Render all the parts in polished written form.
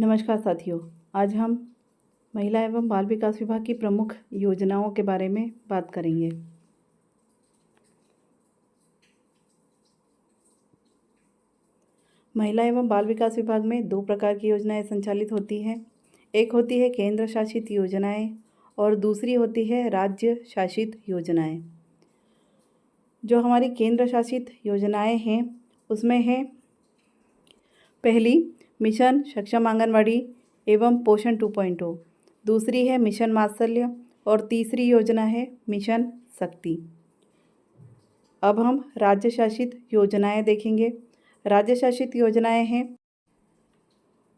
नमस्कार साथियों। आज हम महिला एवं बाल विकास विभाग की प्रमुख योजनाओं के बारे में बात करेंगे। महिला एवं बाल विकास विभाग में दो प्रकार की योजनाएं संचालित होती हैं। एक होती है केंद्र शासित योजनाएं और दूसरी होती है राज्य शासित योजनाएं। जो हमारी केंद्र शासित योजनाएं हैं उसमें है पहली मिशन सक्षम आंगनवाड़ी एवं पोषण 2.0, दूसरी है मिशन वात्सल्य और तीसरी योजना है मिशन शक्ति। अब हम राज्य शासित योजनाएं देखेंगे। राज्य शासित योजनाएं हैं,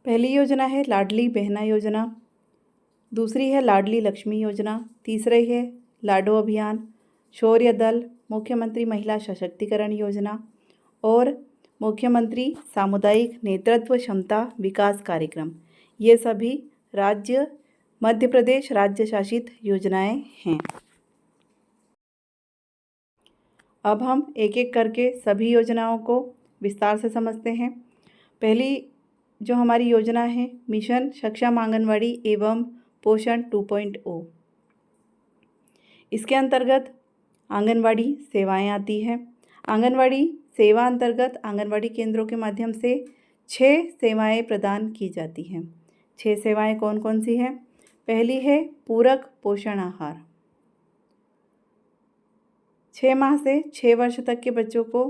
पहली योजना है लाडली बहना योजना, दूसरी है लाडली लक्ष्मी योजना, तीसरी है लाडो अभियान, शौर्य दल, मुख्यमंत्री महिला सशक्तिकरण योजना और मुख्यमंत्री सामुदायिक नेतृत्व क्षमता विकास कार्यक्रम। ये सभी राज्य मध्य प्रदेश राज्य शासित योजनाएं हैं। अब हम एक एक करके सभी योजनाओं को विस्तार से समझते हैं। पहली जो हमारी योजना है मिशन सक्षम आंगनवाड़ी एवं पोषण 2.0, इसके अंतर्गत आंगनवाड़ी सेवाएं आती हैं। आंगनवाड़ी सेवा अंतर्गत आंगनवाड़ी केंद्रों के माध्यम से 6 सेवाएं प्रदान की जाती हैं। 6 सेवाएं कौन कौन सी हैं? पहली है पूरक पोषण आहार। 6 माह से 6 वर्ष तक के बच्चों को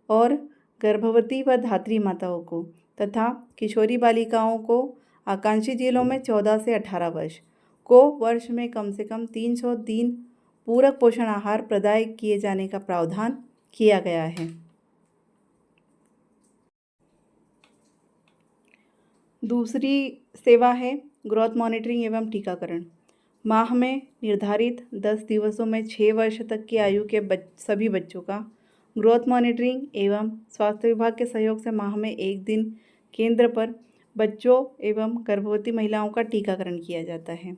और गर्भवती व धात्री माताओं को तथा किशोरी बालिकाओं को आकांक्षी जिलों में 14 से 18 वर्ष को वर्ष में कम से कम 300 दिन पूरक पोषण आहार प्रदान किए जाने का प्रावधान किया गया है। दूसरी सेवा है ग्रोथ मॉनिटरिंग एवं टीकाकरण। माह में निर्धारित 10 दिवसों में 6 वर्ष तक की आयु के सभी बच्चों का ग्रोथ मॉनिटरिंग एवं स्वास्थ्य विभाग के सहयोग से माह में एक दिन केंद्र पर बच्चों एवं गर्भवती महिलाओं का टीकाकरण किया जाता है।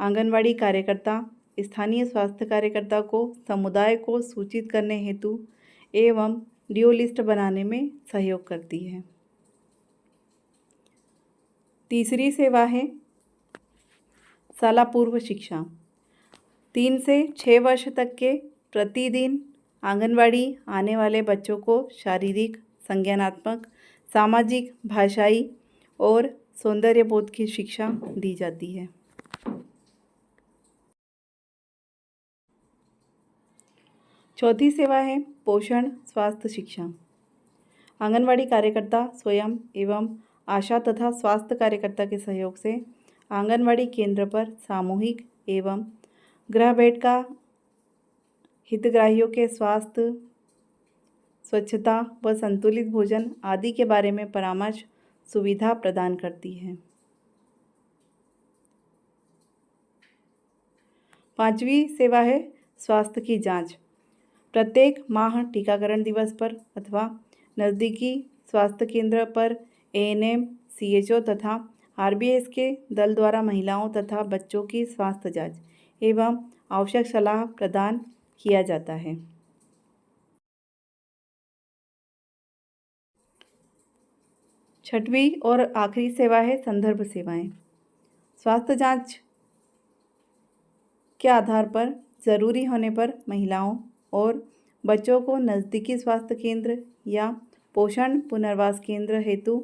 आंगनवाड़ी कार्यकर्ता स्थानीय स्वास्थ्य कार्यकर्ता को समुदाय को सूचित करने हेतु एवं ड्यू लिस्ट बनाने में सहयोग करती है। तीसरी सेवा है शाला पूर्व शिक्षा। 3 से 6 वर्ष तक के प्रतिदिन आंगनवाड़ी आने वाले बच्चों को शारीरिक, संज्ञानात्मक, सामाजिक, भाषाई और सौंदर्य बोध की शिक्षा दी जाती है। चौथी सेवा है पोषण स्वास्थ्य शिक्षा। आंगनवाड़ी कार्यकर्ता स्वयं एवं आशा तथा स्वास्थ्य कार्यकर्ता के सहयोग से आंगनवाड़ी केंद्र पर सामूहिक एवं गृह भेंट का हितग्राहियों के स्वास्थ्य, स्वच्छता व संतुलित भोजन आदि के बारे में परामर्श सुविधा प्रदान करती है। 5वीं सेवा है स्वास्थ्य की जांच। प्रत्येक माह टीकाकरण दिवस पर अथवा नज़दीकी स्वास्थ्य केंद्र पर ANM, CHO तथा RBS के दल द्वारा महिलाओं तथा बच्चों की स्वास्थ्य जांच एवं आवश्यक सलाह प्रदान किया जाता है। छठवीं और आखिरी सेवा है संदर्भ सेवाएं। स्वास्थ्य जांच के आधार पर ज़रूरी होने पर महिलाओं और बच्चों को नज़दीकी स्वास्थ्य केंद्र या पोषण पुनर्वास केंद्र हेतु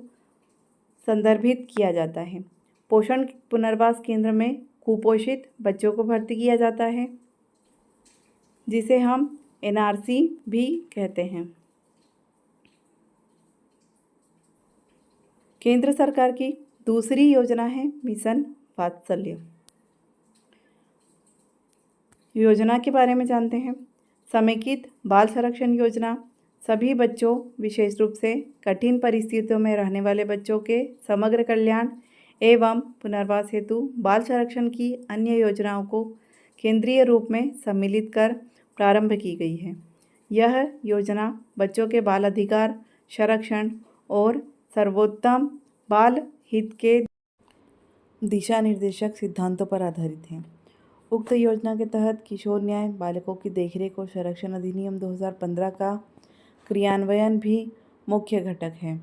संदर्भित किया जाता है। पोषण पुनर्वास केंद्र में कुपोषित बच्चों को भर्ती किया जाता है, जिसे हम NRC भी कहते हैं। केंद्र सरकार की दूसरी योजना है मिशन वात्सल्य। योजना के बारे में जानते हैं। समेकित बाल संरक्षण योजना सभी बच्चों, विशेष रूप से कठिन परिस्थितियों में रहने वाले बच्चों के समग्र कल्याण एवं पुनर्वास हेतु बाल संरक्षण की अन्य योजनाओं को केंद्रीय रूप में सम्मिलित कर प्रारंभ की गई है। यह योजना बच्चों के बाल अधिकार, संरक्षण और सर्वोत्तम बाल हित के दिशा निर्देशक सिद्धांतों पर आधारित है। उक्त योजना के तहत किशोर न्याय, बालकों की देखरेख और संरक्षण अधिनियम 2015 का क्रियान्वयन भी मुख्य घटक है।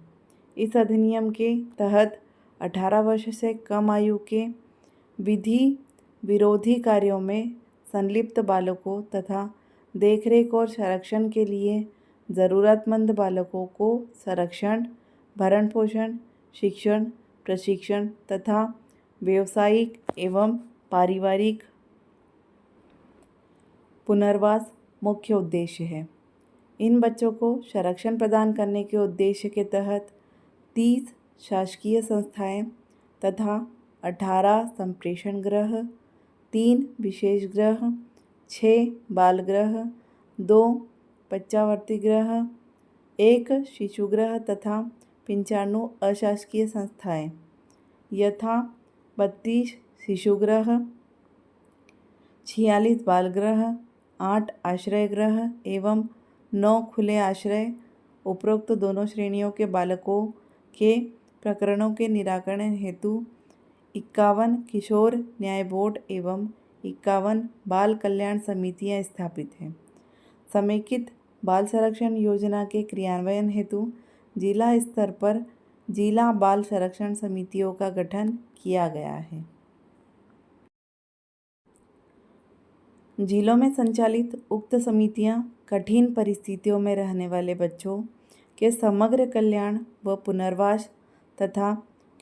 इस अधिनियम के तहत 18 वर्ष से कम आयु के विधि विरोधी कार्यों में संलिप्त बालकों तथा देखरेख और संरक्षण के लिए ज़रूरतमंद बालकों को संरक्षण, भरण पोषण, शिक्षण, प्रशिक्षण तथा व्यावसायिक एवं पारिवारिक पुनर्वास मुख्य उद्देश्य है। इन बच्चों को संरक्षण प्रदान करने के उद्देश्य के तहत 30 शासकीय संस्थाएं तथा 18 संप्रेषण गृह, 3 विशेष गृह, 6 बाल गृह, 2 बच्चावर्ती गृह, 1 शिशु गृह तथा 95 अशासकीय संस्थाएं यथा 32 शिशु गृह, 46 बाल गृह, 8 आश्रय गृह एवं 9 खुले आश्रय उपरोक्त दोनों श्रेणियों के बालकों के प्रकरणों के निराकरण हेतु 51 किशोर न्याय बोर्ड एवं 51 बाल कल्याण समितियां स्थापित हैं। समेकित बाल संरक्षण योजना के क्रियान्वयन हेतु जिला स्तर पर जिला बाल संरक्षण समितियों का गठन किया गया है। जिलों में संचालित उक्त समितियां कठिन परिस्थितियों में रहने वाले बच्चों के समग्र कल्याण व पुनर्वास तथा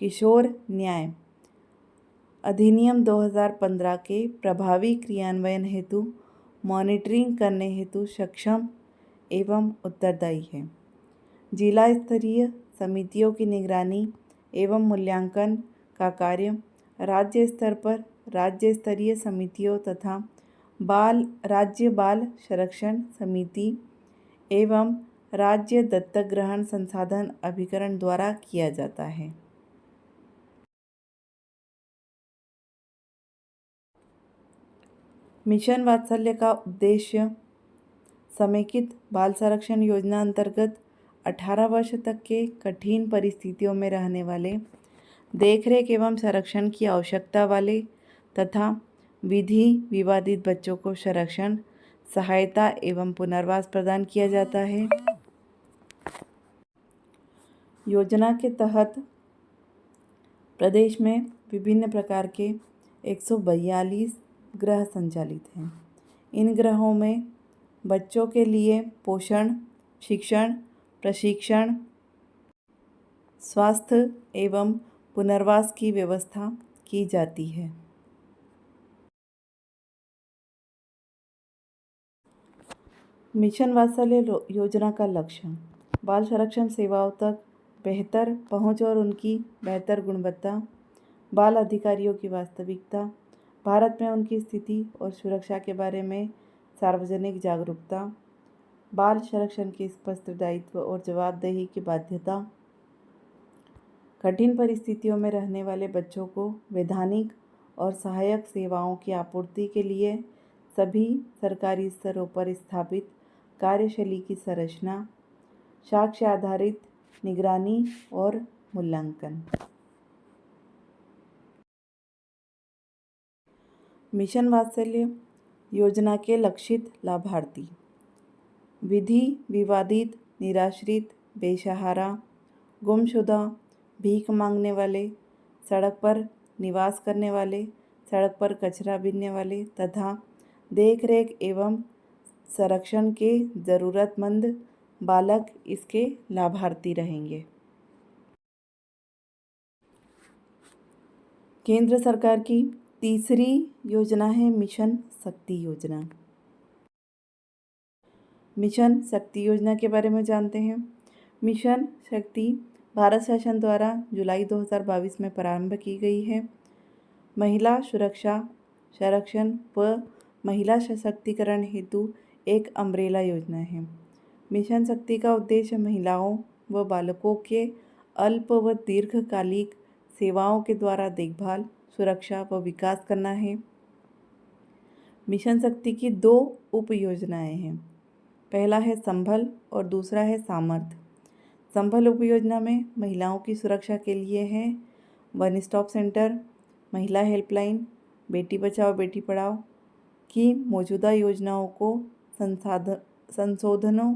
किशोर न्याय अधिनियम 2015 के प्रभावी क्रियान्वयन हेतु मॉनिटरिंग करने हेतु सक्षम एवं उत्तरदायी है। जिला स्तरीय समितियों की निगरानी एवं मूल्यांकन का कार्य राज्य स्तर पर राज्य स्तरीय समितियों तथा राज्य बाल संरक्षण समिति एवं राज्य दत्तक ग्रहण संसाधन अभिकरण द्वारा किया जाता है। मिशन वात्सल्य का उद्देश्य समेकित बाल संरक्षण योजना अंतर्गत 18 वर्ष तक के कठिन परिस्थितियों में रहने वाले देखरेख एवं संरक्षण की आवश्यकता वाले तथा विधि विवादित बच्चों को संरक्षण, सहायता एवं पुनर्वास प्रदान किया जाता है। योजना के तहत प्रदेश में विभिन्न प्रकार के 142 गृह संचालित हैं। इन गृहों में बच्चों के लिए पोषण, शिक्षण, प्रशिक्षण, स्वास्थ्य एवं पुनर्वास की व्यवस्था की जाती है। मिशन वात्सल्य योजना का लक्ष्य बाल संरक्षण सेवाओं तक बेहतर पहुंच और उनकी बेहतर गुणवत्ता, बाल अधिकारियों की वास्तविकता, भारत में उनकी स्थिति और सुरक्षा के बारे में सार्वजनिक जागरूकता, बाल संरक्षण के स्पष्ट दायित्व और जवाबदेही की बाध्यता, कठिन परिस्थितियों में रहने वाले बच्चों को वैधानिक और सहायक सेवाओं की आपूर्ति के लिए सभी सरकारी स्तरों पर स्थापित कार्यशैली की संरचना, साक्ष्य आधारित निगरानी और मूल्यांकन। मिशन वात्सल्य योजना के लक्षित लाभार्थी विधि विवादित, निराश्रित, बेसहारा, गुमशुदा, भीख मांगने वाले, सड़क पर निवास करने वाले, सड़क पर कचरा बीनने वाले तथा देखरेख एवं संरक्षण के ज़रूरतमंद बालक इसके लाभार्थी रहेंगे। केंद्र सरकार की तीसरी योजना है मिशन शक्ति योजना। मिशन शक्ति योजना के बारे में जानते हैं। मिशन शक्ति भारत शासन द्वारा जुलाई 2022 में प्रारंभ की गई है। महिला सुरक्षा, संरक्षण व महिला सशक्तिकरण हेतु एक अम्ब्रेला योजना है। मिशन शक्ति का उद्देश्य महिलाओं व बालकों के अल्प व दीर्घकालिक सेवाओं के द्वारा देखभाल, सुरक्षा व विकास करना है। मिशन शक्ति की 2 उप योजनाएं हैं। पहला है संभल और दूसरा है सामर्थ्य। संभल उप योजना में महिलाओं की सुरक्षा के लिए है 1 स्टॉप सेंटर, महिला हेल्पलाइन, बेटी बचाओ बेटी पढ़ाओ की मौजूदा योजनाओं को संशोधनों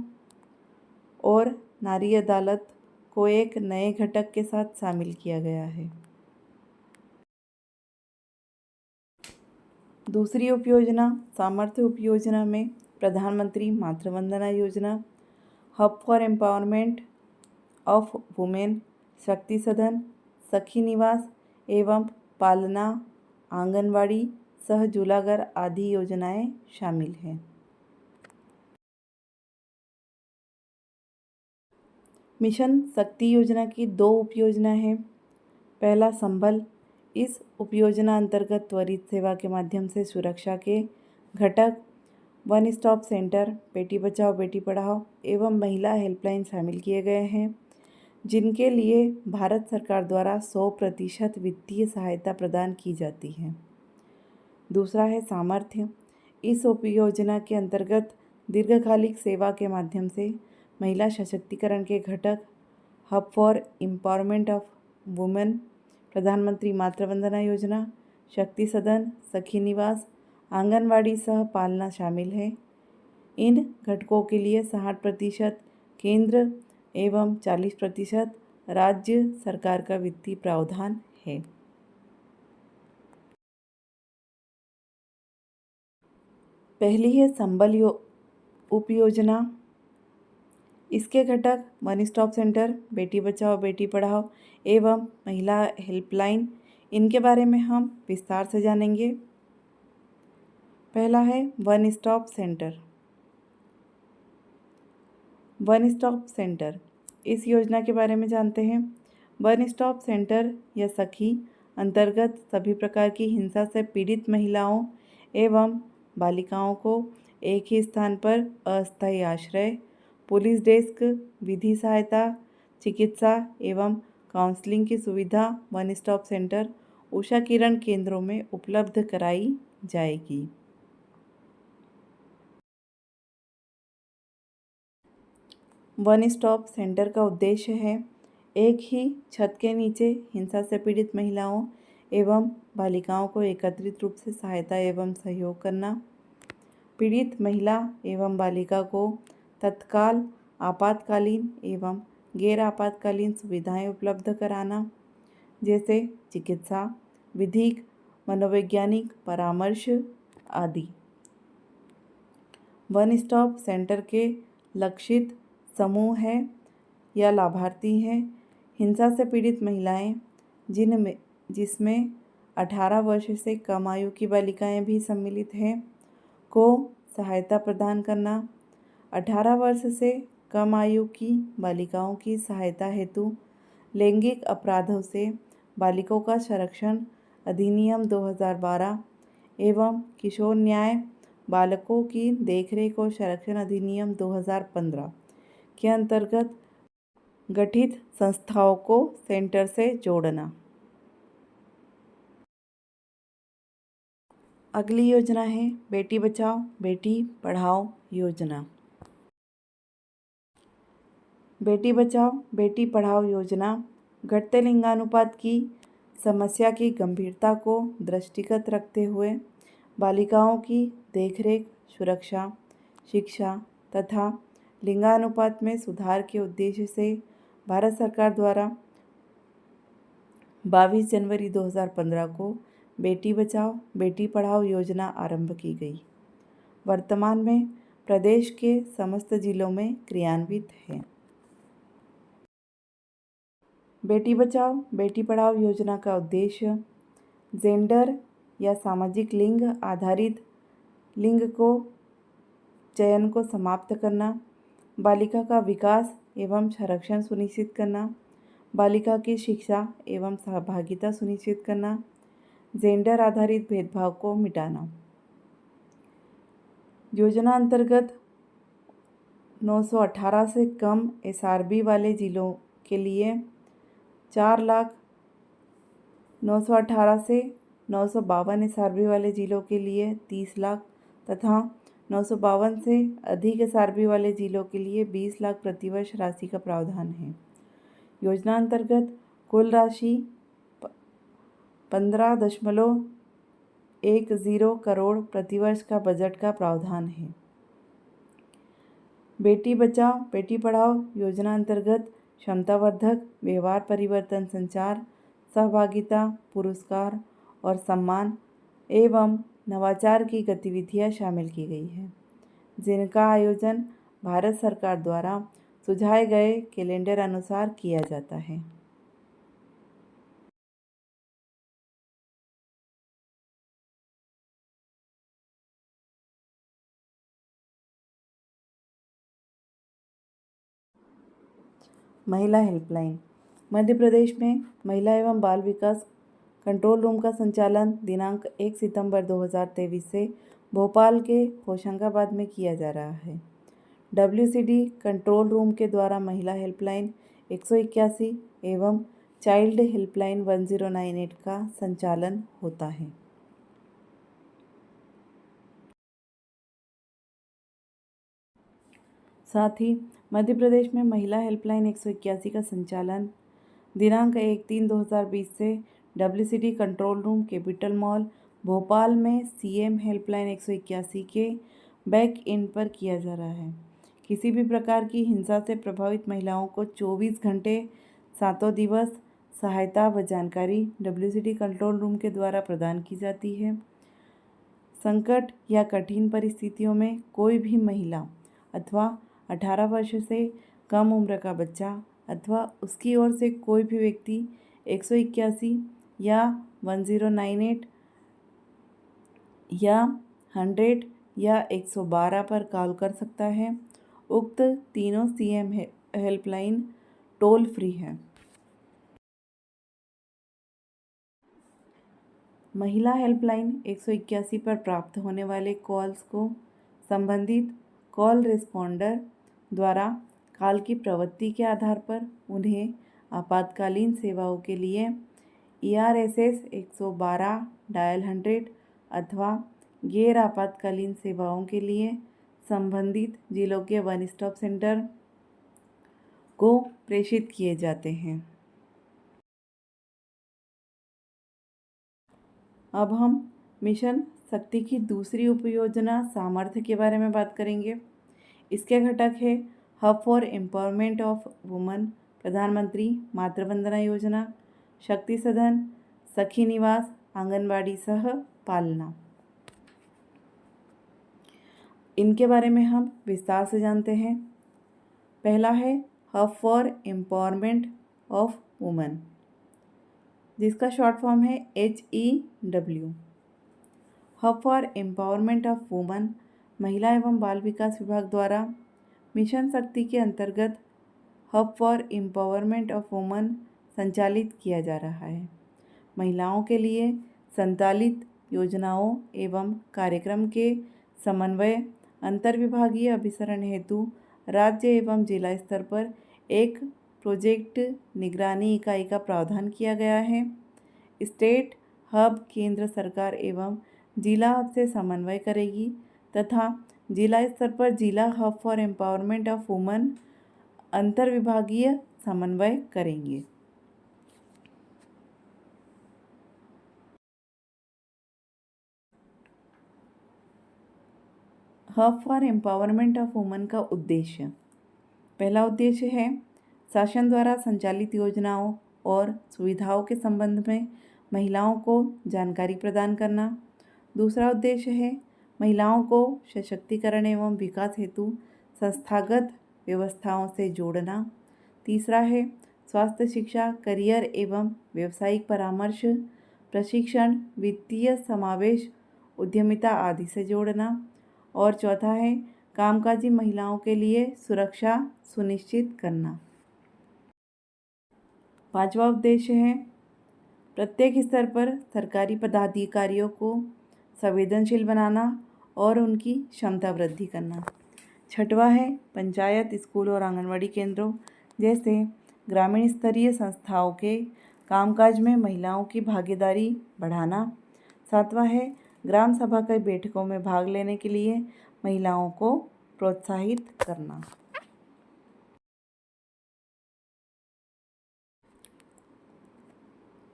और नारी अदालत को एक नए घटक के साथ शामिल किया गया है। दूसरी उपयोजना सामर्थ्य उपयोजना में प्रधानमंत्री मातृ Vandana Yojana, hub for empowerment of women, शक्ति सदन, सखी निवास एवं पालना, आंगनवाड़ी सह झूलाघर आदि योजनाएं शामिल हैं। मिशन शक्ति योजना की दो उपयोजना हैं। पहला संबल, इस उपयोजना अंतर्गत त्वरित सेवा के माध्यम से सुरक्षा के घटक one stop centre, Beti Bachao Beti Padhao एवं महिला हेल्पलाइन शामिल किए गए हैं, जिनके लिए भारत सरकार द्वारा 100% वित्तीय सहायता प्रदान की जाती है। दूसरा है सामर्थ्य, इस उपयोजना के अंतर्गत दीर्घकालिक सेवा के माध्यम से महिला सशक्तिकरण के घटक hub for empowerment of women, प्रधानमंत्री मातृ वंदना योजना, शक्ति सदन, सखी निवास, आंगनवाड़ी सह पालना शामिल है। इन घटकों के लिए 60% केंद्र एवं 40% राज्य सरकार का वित्तीय प्रावधान है। पहली है संबल उपयोजना। इसके घटक one stop centre, Beti Bachao Beti Padhao एवं महिला हेल्पलाइन, इनके बारे में हम विस्तार से जानेंगे। पहला है one stop centre. One stop centre, इस योजना के बारे में जानते हैं। वन स्टॉप सेंटर या सखी अंतर्गत सभी प्रकार की हिंसा से पीड़ित महिलाओं एवं बालिकाओं को एक ही स्थान पर अस्थायी आश्रय, पुलिस डेस्क, विधि सहायता, चिकित्सा एवं काउंसलिंग की सुविधा one stop centre Usha Kiran केंद्रों में उपलब्ध कराई जाएगी। वन स्टॉप सेंटर का उद्देश्य है एक ही छत के नीचे हिंसा से पीड़ित महिलाओं एवं बालिकाओं को एकत्रित रूप से सहायता एवं सहयोग करना, पीड़ित महिला एवं बालिका को तत्काल, आपातकालीन एवं गैर आपातकालीन सुविधाएं उपलब्ध कराना, जैसे चिकित्सा, विधिक, मनोवैज्ञानिक परामर्श आदि। वन स्टॉप सेंटर के लक्षित समूह हैं या लाभार्थी हैं हिंसा से पीड़ित महिलाएं जिसमें 18 वर्ष से कम आयु की बालिकाएं भी सम्मिलित हैं, को सहायता प्रदान करना, 18 वर्ष से कम आयु की बालिकाओं की सहायता हेतु लैंगिक अपराधों से बालिकाओं का संरक्षण अधिनियम 2012 एवं किशोर न्याय बालकों की देखरेख और संरक्षण अधिनियम 2015 के अंतर्गत गठित संस्थाओं को सेंटर से जोड़ना। अगली योजना है बेटी बचाओ बेटी पढ़ाओ योजना। बेटी बचाओ बेटी पढ़ाओ योजना घटते लिंगानुपात की समस्या की गंभीरता को दृष्टिगत रखते हुए बालिकाओं की देखरेख, सुरक्षा, शिक्षा तथा लिंगानुपात में सुधार के उद्देश्य से भारत सरकार द्वारा 22 जनवरी 2015 को बेटी बचाओ बेटी पढ़ाओ योजना आरंभ की गई। वर्तमान में प्रदेश के समस्त जिलों में क्रियान्वित है। बेटी बचाओ बेटी पढ़ाओ योजना का उद्देश्य जेंडर या सामाजिक लिंग आधारित लिंग को चयन को समाप्त करना, बालिका का विकास एवं संरक्षण सुनिश्चित करना, बालिका की शिक्षा एवं सहभागिता सुनिश्चित करना, जेंडर आधारित भेदभाव को मिटाना। योजना अंतर्गत 918 से कम SRB वाले जिलों के लिए 4,09,18 से 952 SRB वाले जिलों के लिए 30 लाख तथा 952 से अधिक SRB वाले जिलों के लिए 20 लाख प्रतिवर्ष राशि का प्रावधान है। योजना अंतर्गत कुल राशि 15.10 करोड़ प्रतिवर्ष का बजट का प्रावधान है। बेटी बचाओ बेटी पढ़ाओ योजना अंतर्गत क्षमतावर्धक, व्यवहार परिवर्तन संचार, सहभागिता, पुरस्कार और सम्मान एवं नवाचार की गतिविधियां शामिल की गई है, जिनका आयोजन भारत सरकार द्वारा सुझाए गए कैलेंडर अनुसार किया जाता है। महिला हेल्पलाइन। मध्य प्रदेश में महिला एवं बाल विकास कंट्रोल रूम का संचालन दिनांक 1 सितंबर 2023 से भोपाल के होशंगाबाद में किया जा रहा है। WCD कंट्रोल रूम के द्वारा महिला हेल्पलाइन 181 एवं चाइल्ड हेल्पलाइन 1098 का संचालन होता है। साथ ही मध्य प्रदेश में महिला हेल्पलाइन 181 का संचालन दिनांक 1/3/2020 से WCD control room capital mall Bhopal में CM हेल्पलाइन 181 के बैक एंड पर किया जा रहा है। किसी भी प्रकार की हिंसा से प्रभावित महिलाओं को 24 घंटे सातों दिवस सहायता व जानकारी WCD कंट्रोल रूम के द्वारा प्रदान की जाती है। संकट या कठिन परिस्थितियों में कोई भी महिला अथवा 18 वर्ष से कम उम्र का बच्चा अथवा उसकी ओर से कोई भी व्यक्ति 181 या 1098 या 100 या 112 पर कॉल कर सकता है। उक्त तीनों CM हेल्पलाइन टोल फ्री है। महिला हेल्पलाइन 181 पर प्राप्त होने वाले कॉल्स को संबंधित कॉल रिस्पॉन्डर द्वारा कॉल की प्रवृत्ति के आधार पर उन्हें आपातकालीन सेवाओं के लिए ERSS 112 डायल 100 अथवा गैर आपातकालीन सेवाओं के लिए संबंधित जिलों के वन स्टॉप सेंटर को प्रेषित किए जाते हैं। अब हम मिशन शक्ति की दूसरी उपयोजना सामर्थ्य के बारे में बात करेंगे। इसके घटक है hub for empowerment of woman, प्रधानमंत्री मातृ वंदना योजना, शक्ति सदन, सखी निवास, आंगनबाड़ी सह पालना। इनके बारे में हम विस्तार से जानते हैं। पहला है hub for empowerment of woman, जिसका शॉर्ट फॉर्म है HEW। Hub for empowerment of woman महिला एवं बाल विकास विभाग द्वारा मिशन शक्ति के अंतर्गत hub for empowerment of woman संचालित किया जा रहा है। महिलाओं के लिए संचालित योजनाओं एवं कार्यक्रम के समन्वय अंतर्विभागीय अभिसरण हेतु राज्य एवं जिला स्तर पर एक प्रोजेक्ट निगरानी इकाई का प्रावधान किया गया है। स्टेट हब केंद्र सरकार एवं जिला हब से समन्वय करेगी तथा जिला स्तर पर जिला hub for empowerment of woman अंतर्विभागीय समन्वय करेंगे। Hub for empowerment of woman का उद्देश्य। पहला उद्देश्य है शासन द्वारा संचालित योजनाओं और सुविधाओं के संबंध में महिलाओं को जानकारी प्रदान करना। दूसरा उद्देश्य है महिलाओं को सशक्तिकरण एवं विकास हेतु संस्थागत व्यवस्थाओं से जोड़ना। तीसरा है स्वास्थ्य शिक्षा, करियर एवं व्यावसायिक परामर्श, प्रशिक्षण, वित्तीय समावेश, उद्यमिता आदि से जोड़ना। और चौथा है कामकाजी महिलाओं के लिए सुरक्षा सुनिश्चित करना। पांचवा उद्देश्य है प्रत्येक स्तर पर सरकारी पदाधिकारियों को संवेदनशील बनाना और उनकी क्षमता वृद्धि करना। छठवां है पंचायत, स्कूल और आंगनवाड़ी केंद्रों जैसे ग्रामीण स्तरीय संस्थाओं के कामकाज में महिलाओं की भागीदारी बढ़ाना। सातवां है ग्राम सभा की बैठकों में भाग लेने के लिए महिलाओं को प्रोत्साहित करना।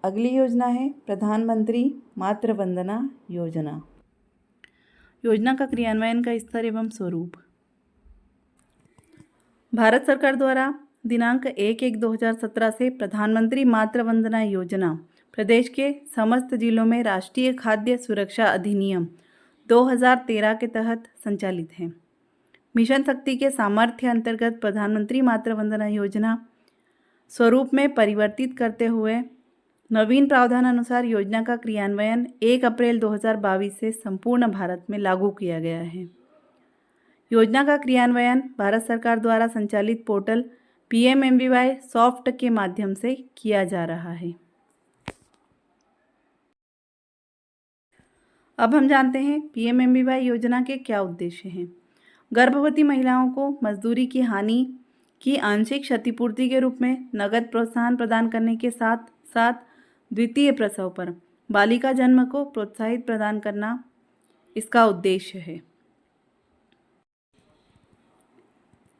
अगली योजना है प्रधानमंत्री मातृ वंदना योजना। योजना का क्रियान्वयन का स्तर एवं स्वरूप। भारत सरकार द्वारा दिनांक 1/1/2017 से प्रधानमंत्री मातृ वंदना योजना प्रदेश के समस्त जिलों में राष्ट्रीय खाद्य सुरक्षा अधिनियम 2013 के तहत संचालित है। मिशन शक्ति के सामर्थ्य अंतर्गत प्रधानमंत्री मातृ वंदना योजना स्वरूप में परिवर्तित करते हुए नवीन प्रावधान अनुसार योजना का क्रियान्वयन 1 अप्रैल 2022 से संपूर्ण भारत में लागू किया गया है। योजना का क्रियान्वयन भारत सरकार द्वारा संचालित पोर्टल PMMVY सॉफ्ट के माध्यम से किया जा रहा है। अब हम जानते हैं PMMVY योजना के क्या उद्देश्य हैं। गर्भवती महिलाओं को मजदूरी की हानि की आंशिक क्षतिपूर्ति के रूप में नगद प्रोत्साहन प्रदान करने के साथ साथ द्वितीय प्रसव पर बालिका जन्म को प्रोत्साहित प्रदान करना इसका उद्देश्य है।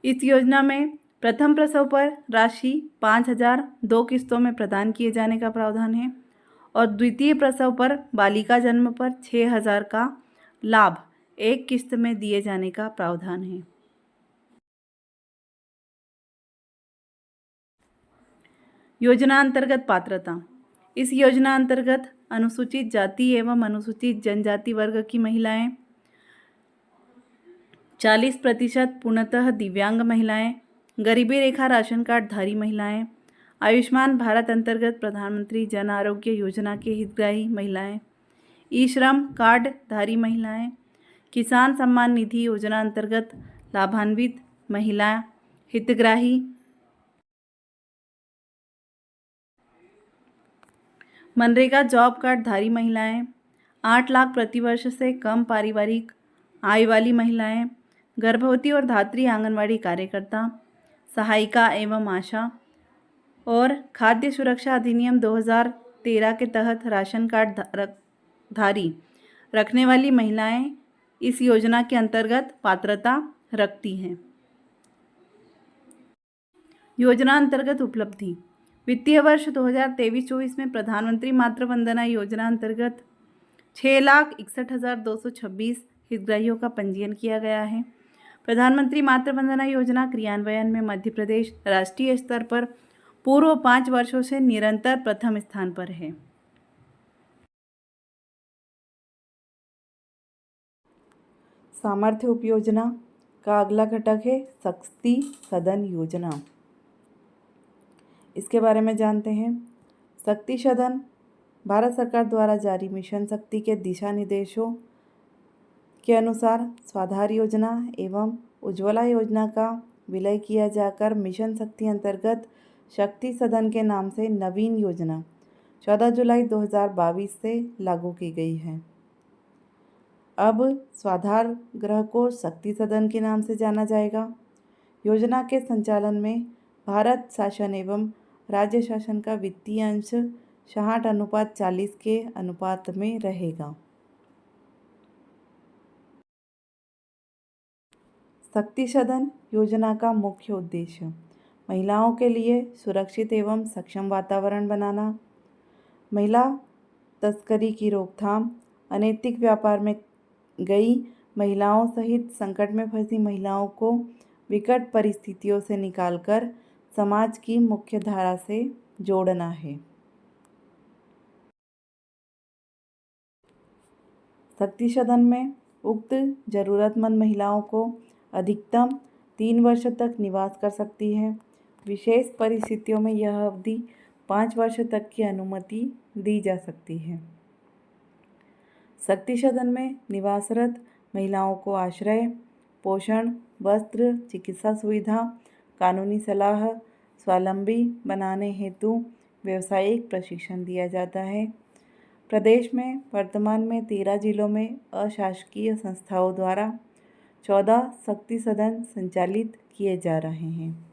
इस योजना में प्रथम प्रसव पर राशि 5,000 2 किस्तों में प्रदान किए जाने का प्रावधान है और द्वितीय प्रसव पर बालिका जन्म पर 6,000 का लाभ एक किस्त में दिए जाने का प्रावधान है। योजना अंतर्गत पात्रता। इस योजना अंतर्गत अनुसूचित जाति एवं अनुसूचित जनजाति वर्ग की महिलाएं, 40% पूर्णतः दिव्यांग महिलाएं, गरीबी रेखा राशन कार्ड धारी महिलाएं, आयुष्मान भारत अंतर्गत प्रधानमंत्री जन आरोग्य योजना के हितग्राही महिलाएं, ई श्रम कार्ड धारी महिलाएं, किसान सम्मान निधि योजना अंतर्गत लाभान्वित महिला हितग्राही, मनरेगा जॉब कार्ड धारी महिलाएं, 8 लाख प्रतिवर्ष से कम पारिवारिक आय वाली महिलाएं, गर्भवती और धात्री आंगनवाड़ी कार्यकर्ता, सहायिका एवं आशा और खाद्य सुरक्षा अधिनियम 2013 के तहत राशन कार्ड धारी रखने वाली महिलाएं इस योजना के अंतर्गत पात्रता रखती हैं। योजना अंतर्गत उपलब्धि। वित्तीय वर्ष 2023-24 में प्रधानमंत्री मातृ वंदना योजना अंतर्गत 6,61,226 हितग्राहियों का पंजीयन किया गया है। प्रधानमंत्री मातृ वंदना योजना क्रियान्वयन में मध्य प्रदेश राष्ट्रीय स्तर पर पूर्व 5 वर्षों से निरंतर प्रथम स्थान पर है। सामर्थ्य उपयोजना का अगला घटक है शक्ति सदन योजना। इसके बारे में जानते हैं। शक्ति सदन भारत सरकार द्वारा जारी मिशन शक्ति के दिशा निर्देशों के अनुसार स्वाधार योजना एवं उज्ज्वला योजना का विलय किया जाकर मिशन शक्ति अंतर्गत शक्ति सदन के नाम से नवीन योजना 14 जुलाई 2022 से लागू की गई है। अब स्वाधार गृह को शक्ति सदन के नाम से जाना जाएगा। योजना के संचालन में भारत शासन एवं राज्य शासन का वित्तीय अंश 60:40 के अनुपात में रहेगा। शक्ति सदन योजना का मुख्य उद्देश्य महिलाओं के लिए सुरक्षित एवं सक्षम वातावरण बनाना, महिला तस्करी की रोकथाम, अनैतिक व्यापार में गई महिलाओं सहित संकट में फंसी महिलाओं को विकट परिस्थितियों से निकालकर समाज की मुख्य धारा से जोड़ना है। शक्ति सदन में उक्त जरूरतमंद महिलाओं को अधिकतम 3 वर्ष तक निवास कर सकती है। विशेष परिस्थितियों में यह अवधि 5 वर्ष तक की अनुमति दी जा सकती है। शक्ति सदन में निवासरत महिलाओं को आश्रय, पोषण, वस्त्र, चिकित्सा सुविधा, कानूनी सलाह, स्वावलंबी बनाने हेतु व्यावसायिक प्रशिक्षण दिया जाता है। प्रदेश में वर्तमान में 13 जिलों में अशासकीय संस्थाओं द्वारा 14 शक्ति सदन संचालित किए जा रहे हैं।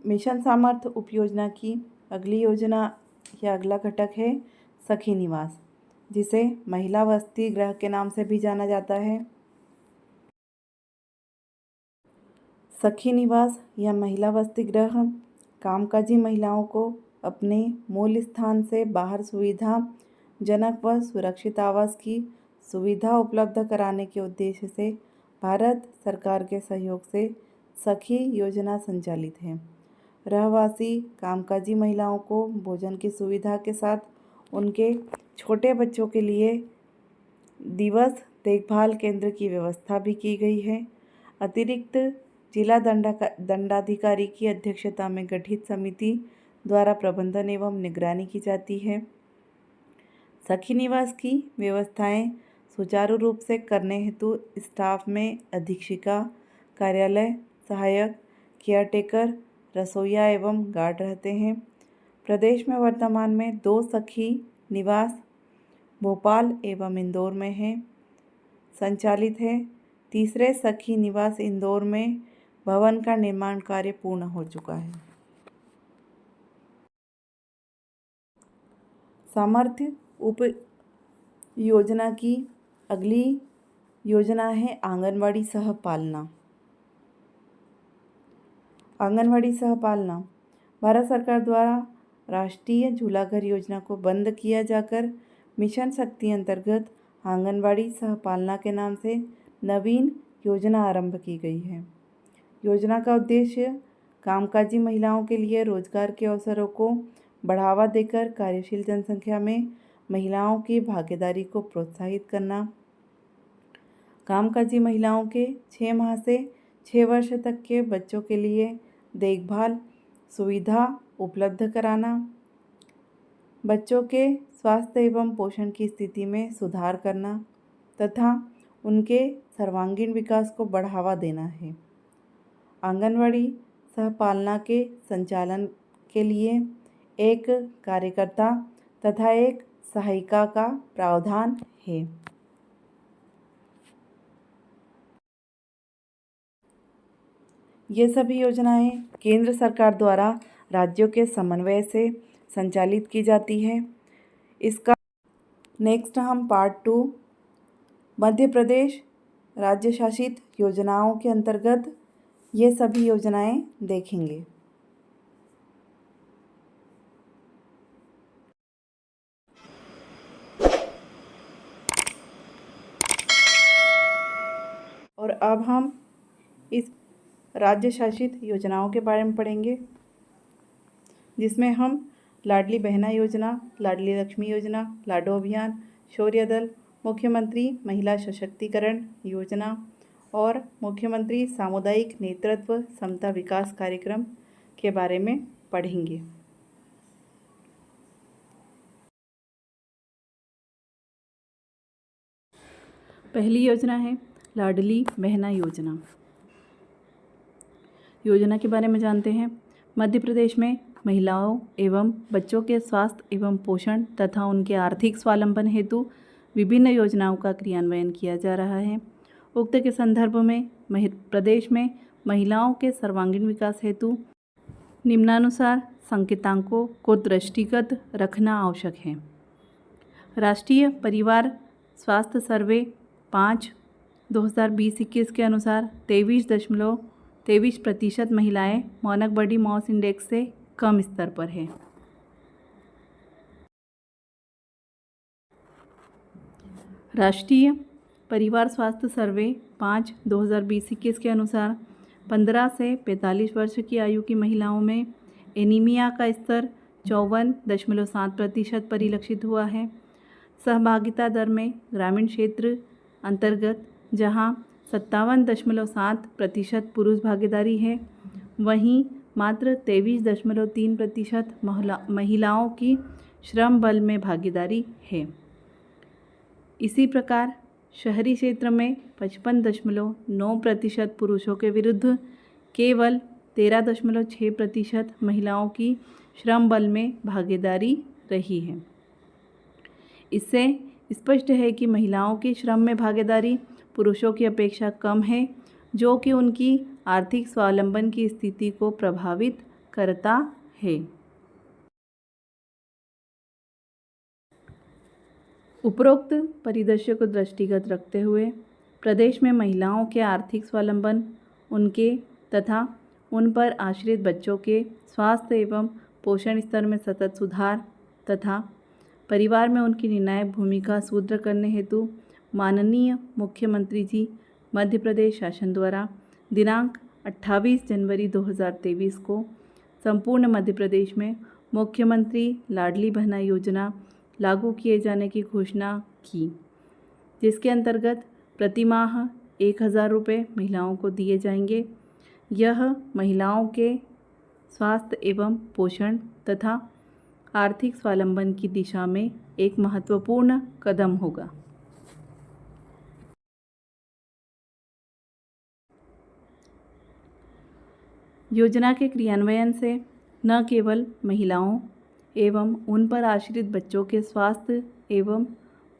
मिशन सामर्थ्य उपयोजना की अगली योजना या अगला घटक है सखी निवास, जिसे महिला वसति गृह के नाम से भी जाना जाता है। सखी निवास या महिला वसति गृह कामकाजी महिलाओं को अपने मूल स्थान से बाहर सुविधाजनक व सुरक्षित आवास की सुविधा उपलब्ध कराने के उद्देश्य से भारत सरकार के सहयोग से सखी योजना संचालित है। रहवासी कामकाजी महिलाओं को भोजन की सुविधा के साथ उनके छोटे बच्चों के लिए दिवस देखभाल केंद्र की व्यवस्था भी की गई है। अतिरिक्त जिला दंडाधिकारी की अध्यक्षता में गठित समिति द्वारा प्रबंधन एवं निगरानी की जाती है। सखी निवास की व्यवस्थाएं सुचारू रूप से करने हेतु स्टाफ में अधीक्षिका, कार्यालय सहायक, केयरटेकर, रसोइया एवं गार्ड रहते हैं। प्रदेश में वर्तमान में 2 सखी निवास भोपाल एवं इंदौर में है संचालित है। तीसरे सखी निवास इंदौर में भवन का निर्माण कार्य पूर्ण हो चुका है। सामर्थ्य उप योजना की अगली योजना है आंगनवाड़ी सहपालना। आंगनवाड़ी सहपालना भारत सरकार द्वारा राष्ट्रीय झूलाघर योजना को बंद किया जाकर मिशन शक्ति अंतर्गत आंगनवाड़ी सहपालना के नाम से नवीन योजना आरंभ की गई है। योजना का उद्देश्य कामकाजी महिलाओं के लिए रोजगार के अवसरों को बढ़ावा देकर कार्यशील जनसंख्या में महिलाओं की भागीदारी को प्रोत्साहित करना, कामकाजी महिलाओं के 6 माह से 6 वर्ष तक के बच्चों के लिए देखभाल सुविधा उपलब्ध कराना, बच्चों के स्वास्थ्य एवं पोषण की स्थिति में सुधार करना तथा उनके सर्वांगीण विकास को बढ़ावा देना है। आंगनवाड़ी सहपालना के संचालन के लिए एक कार्यकर्ता तथा एक सहायिका का प्रावधान है। ये सभी योजनाएं केंद्र सरकार द्वारा राज्यों के समन्वय से संचालित की जाती है। इसका नेक्स्ट हम पार्ट 2 मध्य प्रदेश राज्य शासित योजनाओं के अंतर्गत ये सभी योजनाएं देखेंगे। और अब हम इस राज्य शासित योजनाओं के बारे में पढ़ेंगे, जिसमें हम लाडली बहना योजना, लाडली लक्ष्मी योजना, लाडो अभियान, शौर्य दल, मुख्यमंत्री महिला सशक्तिकरण योजना और मुख्यमंत्री सामुदायिक नेतृत्व समता विकास कार्यक्रम के बारे में पढ़ेंगे। पहली योजना है लाडली बहना योजना। योजना के बारे में जानते हैं। मध्य प्रदेश में महिलाओं एवं बच्चों के स्वास्थ्य एवं पोषण तथा उनके आर्थिक स्वावलंबन हेतु विभिन्न योजनाओं का क्रियान्वयन किया जा रहा है। उक्त के संदर्भ में प्रदेश में महिलाओं के सर्वांगीण विकास हेतु निम्नानुसार संकेतांकों को दृष्टिगत रखना आवश्यक है। राष्ट्रीय परिवार स्वास्थ्य सर्वे 5/2020-21 के अनुसार 23% महिलाएं मानक बॉडी मास इंडेक्स से कम स्तर पर है। राष्ट्रीय परिवार स्वास्थ्य सर्वे 5/2020-21 के अनुसार 15 से 45 वर्ष की आयु की महिलाओं में एनीमिया का स्तर 54.7% परिलक्षित हुआ है। सहभागिता दर में ग्रामीण क्षेत्र अंतर्गत जहां 57.7% पुरुष भागीदारी है, वहीं मात्र 23.3% महिलाओं की श्रम बल में भागीदारी है। इसी प्रकार शहरी क्षेत्र में 55.9% पुरुषों के विरुद्ध केवल 13.6% महिलाओं की श्रम बल में भागीदारी रही है। इससे स्पष्ट है कि महिलाओं की श्रम में भागीदारी पुरुषों की अपेक्षा कम है, जो कि उनकी आर्थिक स्वावलंबन की स्थिति को प्रभावित करता है। उपरोक्त परिदृश्य को दृष्टिगत रखते हुए प्रदेश में महिलाओं के आर्थिक स्वावलंबन, उनके तथा उन पर आश्रित बच्चों के स्वास्थ्य एवं पोषण स्तर में सतत सुधार तथा परिवार में उनकी निर्णायक भूमिका सुदृढ़ करने हेतु माननीय मुख्यमंत्री जी मध्य प्रदेश शासन द्वारा दिनांक 28 जनवरी 2023 को संपूर्ण मध्य प्रदेश में मुख्यमंत्री लाडली बहना योजना लागू किए जाने की घोषणा की, जिसके अंतर्गत प्रति माह 1000 रुपये महिलाओं को दिए जाएंगे। यह महिलाओं के स्वास्थ्य एवं पोषण तथा आर्थिक स्वावलंबन की दिशा में एक महत्वपूर्ण कदम होगा। योजना के क्रियान्वयन से न केवल महिलाओं एवं उन पर आश्रित बच्चों के स्वास्थ्य एवं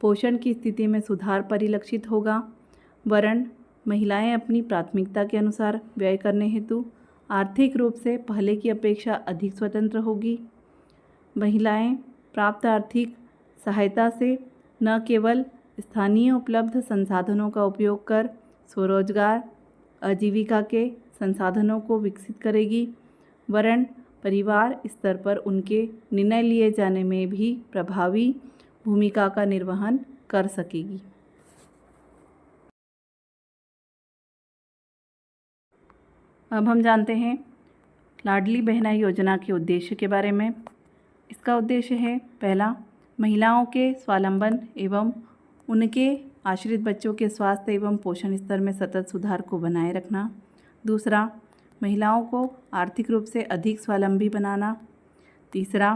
पोषण की स्थिति में सुधार परिलक्षित होगा, वरन महिलाएं अपनी प्राथमिकता के अनुसार व्यय करने हेतु आर्थिक रूप से पहले की अपेक्षा अधिक स्वतंत्र होगी। महिलाएं प्राप्त आर्थिक सहायता से न केवल स्थानीय उपलब्ध संसाधनों का उपयोग कर स्वरोजगार आजीविका के संसाधनों को विकसित करेगी, वरन परिवार स्तर पर उनके निर्णय लिए जाने में भी प्रभावी भूमिका का निर्वहन कर सकेगी। अब हम जानते हैं लाडली बहना योजना के उद्देश्य के बारे में। इसका उद्देश्य है, पहला, महिलाओं के स्वावलंबन एवं उनके आश्रित बच्चों के स्वास्थ्य एवं पोषण स्तर में सतत सुधार को बनाए रखना। दूसरा, महिलाओं को आर्थिक रूप से अधिक स्वावलंबी बनाना। तीसरा,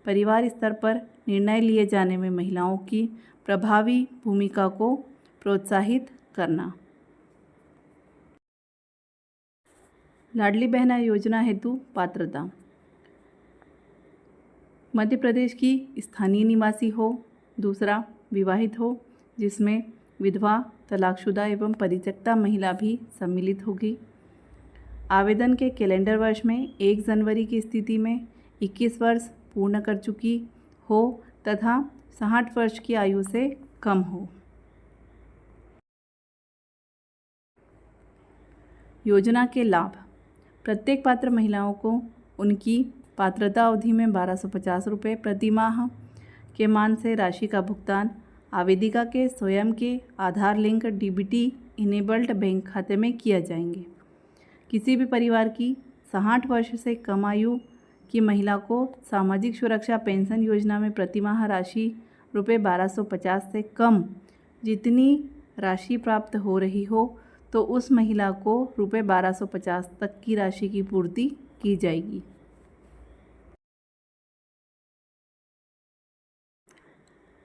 परिवार स्तर पर निर्णय लिए जाने में महिलाओं की प्रभावी भूमिका को प्रोत्साहित करना। लाडली बहना योजना हेतु पात्रता: मध्य प्रदेश की स्थानीय निवासी हो। दूसरा, विवाहित हो, जिसमें विधवा, तलाकशुदा एवं परित्यक्ता महिला भी सम्मिलित होगी। आवेदन के कैलेंडर वर्ष में 1 जनवरी की स्थिति में 21 वर्ष पूर्ण कर चुकी हो तथा 60 वर्ष की आयु से कम हो। योजना के लाभ: प्रत्येक पात्र महिलाओं को उनकी पात्रता अवधि में 1250 रुपये प्रति माह के मान से राशि का भुगतान आवेदिका के स्वयं के आधार लिंक डीबीटी इनेबल्ड बैंक खाते में किया जाएंगे। किसी भी परिवार की 60 वर्ष से कम आयु की महिला को सामाजिक सुरक्षा पेंशन योजना में प्रतिमाह राशि रुपये 1250 से कम जितनी राशि प्राप्त हो रही हो तो उस महिला को रुपये 1250 तक की राशि की पूर्ति की जाएगी।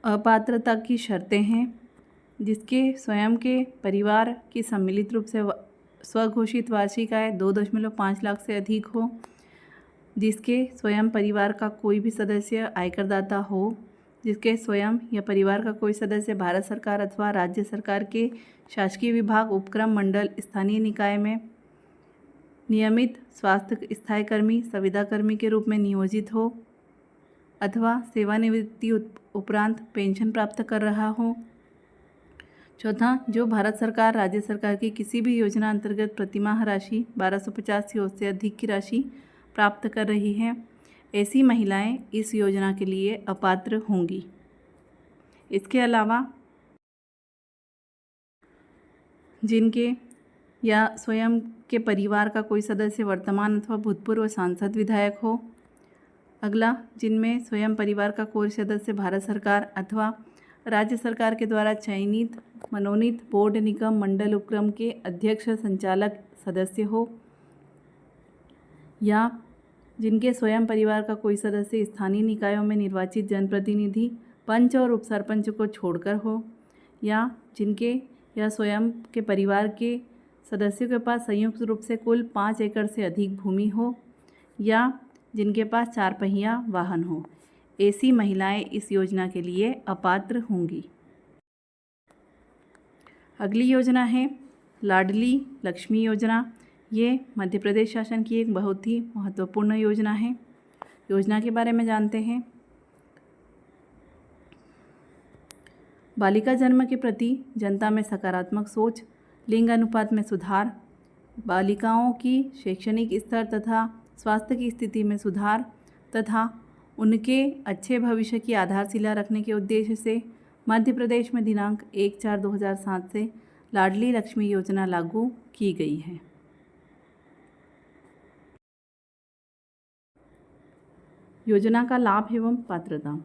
अपात्रता की शर्तें हैं, जिसके स्वयं के परिवार की सम्मिलित रूप से स्वघोषित वार्षिक आय 2.5 लाख से अधिक हो, जिसके स्वयं परिवार का कोई भी सदस्य आयकरदाता हो, जिसके स्वयं या परिवार का कोई सदस्य भारत सरकार अथवा राज्य सरकार के शासकीय विभाग, उपक्रम, मंडल, स्थानीय निकाय में नियमित स्वास्थ्य स्थायी कर्मी, संविदा कर्मी के रूप में नियोजित हो अथवा सेवानिवृत्ति उपरांत पेंशन प्राप्त कर रहा हो। चौथा, जो भारत सरकार, राज्य सरकार की किसी भी योजना अंतर्गत प्रतिमाह राशि 1250 से उससे अधिक की राशि प्राप्त कर रही हैं, ऐसी महिलाएं इस योजना के लिए अपात्र होंगी। इसके अलावा जिनके या स्वयं के परिवार का कोई सदस्य वर्तमान अथवा भूतपूर्व सांसद, विधायक हो। अगला, जिनमें स्वयं परिवार का कोई सदस्य भारत सरकार अथवा राज्य सरकार के द्वारा चयनित मनोनीत बोर्ड, निगम, मंडल, उपक्रम के अध्यक्ष, संचालक, सदस्य हो, या जिनके स्वयं परिवार का कोई सदस्य स्थानीय निकायों में निर्वाचित जनप्रतिनिधि, पंच और उपसरपंच को छोड़कर हो, या जिनके या स्वयं के परिवार के सदस्यों के पास संयुक्त रूप से कुल 5 एकड़ से अधिक भूमि हो, या जिनके पास 4 पहिया वाहन हो, ऐसी महिलाएं इस योजना के लिए अपात्र होंगी। अगली योजना है लाडली लक्ष्मी योजना। ये मध्य प्रदेश शासन की एक बहुत ही महत्वपूर्ण योजना है। योजना के बारे में जानते हैं। बालिका जन्म के प्रति जनता में सकारात्मक सोच, लिंग अनुपात में सुधार, बालिकाओं की शैक्षणिक स्तर तथा स्वास्थ्य की स्थिति में सुधार तथा उनके अच्छे भविष्य की आधारशिला रखने के उद्देश्य से मध्य प्रदेश में दिनांक 1/4/2007 से लाडली लक्ष्मी योजना लागू की गई है। योजना का लाभ एवं पात्रता।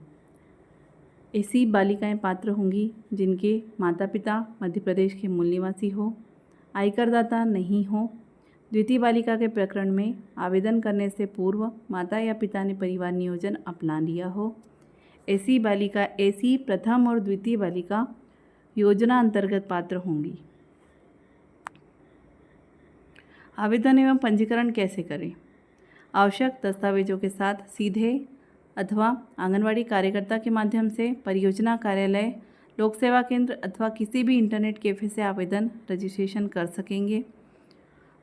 ऐसी बालिकाएं पात्र होंगी जिनके माता पिता मध्य प्रदेश के मूल निवासी हो, आयकरदाता नहीं हो, द्वितीय बालिका के प्रकरण में आवेदन करने से पूर्व माता या पिता ने परिवार नियोजन अपना लिया हो, ऐसी प्रथम और द्वितीय बालिका योजना अंतर्गत पात्र होंगी। आवेदन एवं पंजीकरण कैसे करें? आवश्यक दस्तावेजों के साथ सीधे अथवा आंगनवाड़ी कार्यकर्ता के माध्यम से परियोजना कार्यालय, लोक सेवा केंद्र अथवा किसी भी इंटरनेट कैफे से आवेदन रजिस्ट्रेशन कर सकेंगे।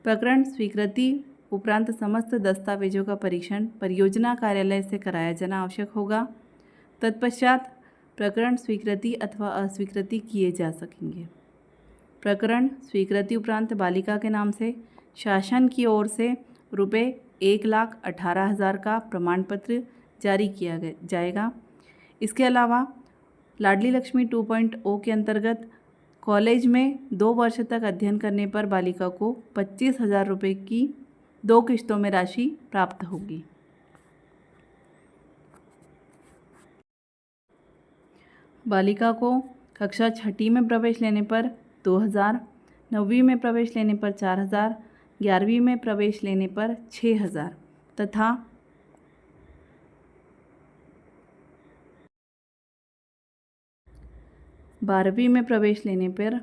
प्रकरण स्वीकृति उपरांत समस्त दस्तावेजों का परीक्षण परियोजना कार्यालय से कराया जाना आवश्यक होगा। तत्पश्चात प्रकरण स्वीकृति अथवा अस्वीकृति किए जा सकेंगे। प्रकरण स्वीकृति उपरांत बालिका के नाम से शासन की ओर से रुपये 1,18,000 का प्रमाण पत्र जारी किया जाएगा। इसके अलावा लाडली लक्ष्मी 2.0 के अंतर्गत कॉलेज में 2 वर्ष तक अध्ययन करने पर बालिका को 25,000 रुपये की 2 किश्तों में राशि प्राप्त होगी। बालिका को कक्षा 6ठी में प्रवेश लेने पर 2,000, 9वीं में प्रवेश लेने पर 4,000, 11वीं में प्रवेश लेने पर 6,000 तथा 12वीं में प्रवेश लेने पर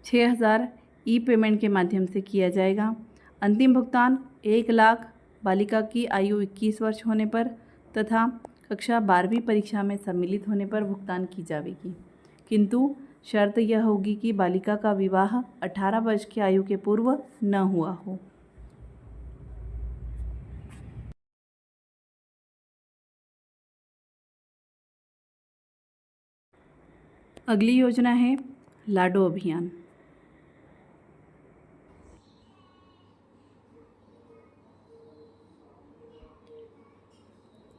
6,000 ई पेमेंट के माध्यम से किया जाएगा। अंतिम भुगतान 1 लाख बालिका की आयु 21 वर्ष होने पर तथा कक्षा 12वीं परीक्षा में सम्मिलित होने पर भुगतान की जाएगी, किंतु शर्त यह होगी कि बालिका का विवाह 18 वर्ष की आयु के पूर्व न हुआ हो। अगली योजना है लाडो अभियान।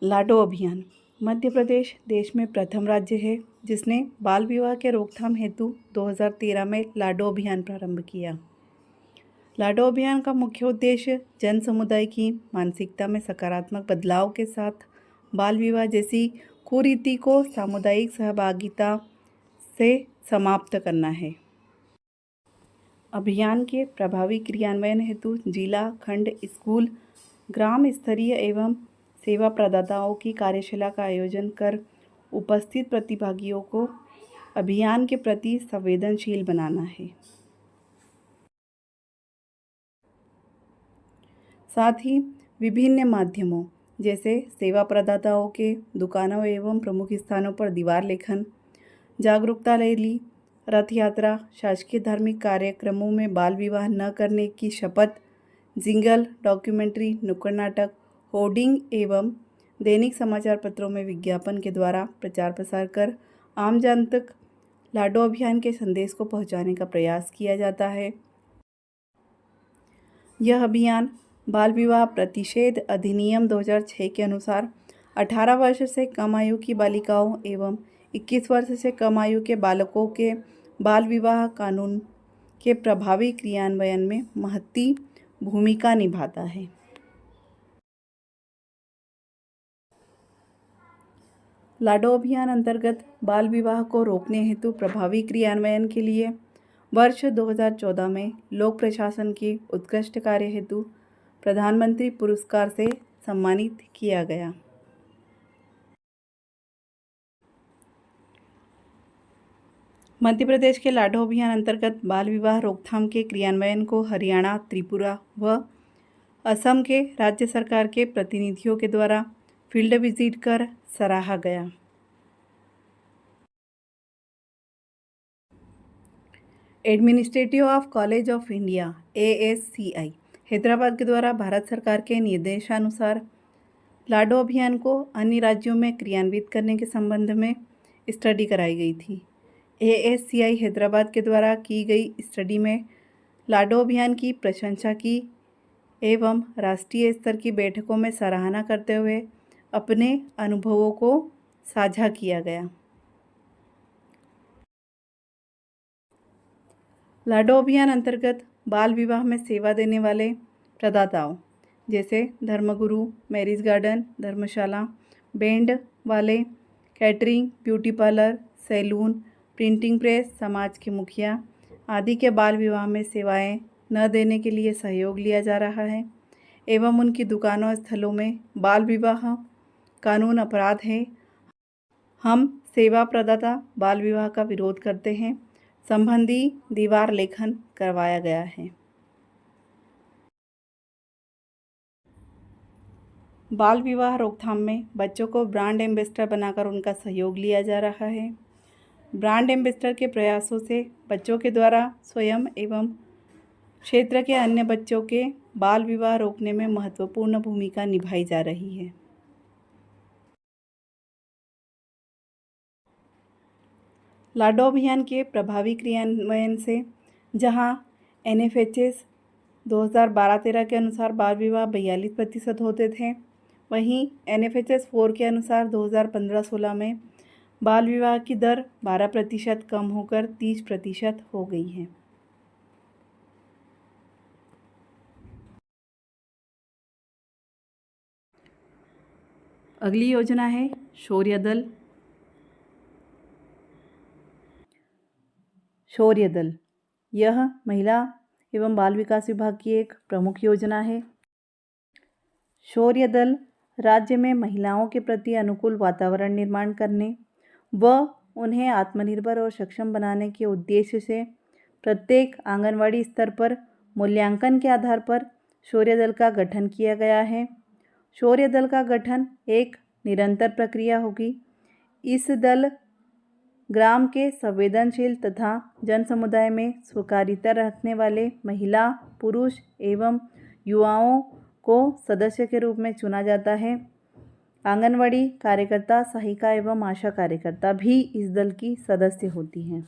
लाडो अभियान मध्य प्रदेश देश में प्रथम राज्य है जिसने बाल विवाह के रोकथाम हेतु 2013 में लाडो अभियान प्रारंभ किया। लाडो अभियान का मुख्य उद्देश्य जन समुदाय की मानसिकता में सकारात्मक बदलाव के साथ बाल विवाह जैसी कुरीति को सामुदायिक सहभागिता से समाप्त करना है। अभियान के प्रभावी क्रियान्वयन हेतु जिला, खंड, स्कूल, ग्राम स्तरीय एवं सेवा प्रदाताओं की कार्यशाला का आयोजन कर उपस्थित प्रतिभागियों को अभियान के प्रति संवेदनशील बनाना है। साथ ही विभिन्न माध्यमों जैसे सेवा प्रदाताओं के दुकानों एवं प्रमुख स्थानों पर दीवार लेखन, जागरूकता रैली, रथ यात्रा, शासकीय धार्मिक कार्यक्रमों में बाल विवाह न करने की शपथ, जिंगल, डॉक्यूमेंट्री, नुक्कड़ नाटक, होर्डिंग एवं दैनिक समाचार पत्रों में विज्ञापन के द्वारा प्रचार प्रसार कर आम जन तक लाडो अभियान के संदेश को पहुंचाने का प्रयास किया जाता है। यह अभियान बाल विवाह प्रतिषेध अधिनियम 2006 के अनुसार 18 वर्ष से कम आयु की बालिकाओं एवं 21 वर्ष से कम आयु के बालकों के बाल विवाह कानून के प्रभावी क्रियान्वयन में महत्वपूर्ण भूमिका निभाता है। लाडो अभियान अंतर्गत बाल विवाह को रोकने हेतु प्रभावी क्रियान्वयन के लिए वर्ष 2014 में लोक प्रशासन के उत्कृष्ट कार्य हेतु प्रधानमंत्री पुरस्कार से सम्मानित किया गया। मध्य प्रदेश के लाडो अभियान अंतर्गत बाल विवाह रोकथाम के क्रियान्वयन को हरियाणा, त्रिपुरा व असम के राज्य सरकार के प्रतिनिधियों के द्वारा फील्ड विजिट कर सराहा गया। Administrative of college of India ASCI Hyderabad के द्वारा भारत सरकार के निर्देशानुसार लाडो अभियान को अन्य राज्यों में क्रियान्वित करने के संबंध में स्टडी कराई गई थी। ASCI हैदराबाद के द्वारा की गई स्टडी में लाडो अभियान की प्रशंसा की एवं राष्ट्रीय स्तर की बैठकों में सराहना करते हुए अपने अनुभवों को साझा किया गया। लाडो अभियान अंतर्गत बाल विवाह में सेवा देने वाले प्रदाताओं जैसे धर्मगुरु, मैरिज गार्डन, धर्मशाला, बैंड वाले, catering, beauty parlour, salon, printing press, समाज के मुखिया आदि के बाल विवाह में सेवाएं न देने के लिए सहयोग लिया जा रहा है एवं उनकी दुकानों स्थलों में बाल विवाह कानून अपराध है। हम सेवा प्रदाता बाल विवाह का विरोध करते हैं। संबंधी दीवार लेखन करवाया गया है। बाल विवाह रोकथाम में बच्चों को ब्रांड एम्बेसडर बनाकर उनका सहयोग लिया जा रहा है। ब्रांड एम्बेसडर के प्रयासों से बच्चों के द्वारा स्वयं एवं क्षेत्र के अन्य बच्चों के बाल विवाह रोकने में महत्वपूर्ण भूमिका निभाई जा रही है। लाडो अभियान के प्रभावी क्रियान्वयन से जहां NFHS 2012-13 के अनुसार बाल विवाह 42% होते थे, वहीं NFHS 4 के अनुसार 2015-16 में बाल विवाह की दर 12% कम होकर 30% हो गई है। अगली योजना है शौर्य दल। शौर्य दल यह महिला एवं बाल विकास विभाग की एक प्रमुख योजना है। शौर्य दल राज्य में महिलाओं के प्रति अनुकूल वातावरण निर्माण करने व उन्हें आत्मनिर्भर और सक्षम बनाने के उद्देश्य से प्रत्येक आंगनवाड़ी स्तर पर मूल्यांकन के आधार पर शौर्य दल का गठन किया गया है। शौर्य दल का गठन एक निरंतर प्रक्रिया होगी। इस दल ग्राम के संवेदनशील तथा जन समुदाय में स्वकारिता रखने वाले महिला, पुरुष एवं युवाओं को सदस्य के रूप में चुना जाता है। आंगनवाड़ी कार्यकर्ता, सहायिका एवं आशा कार्यकर्ता भी इस दल की सदस्य होती हैं।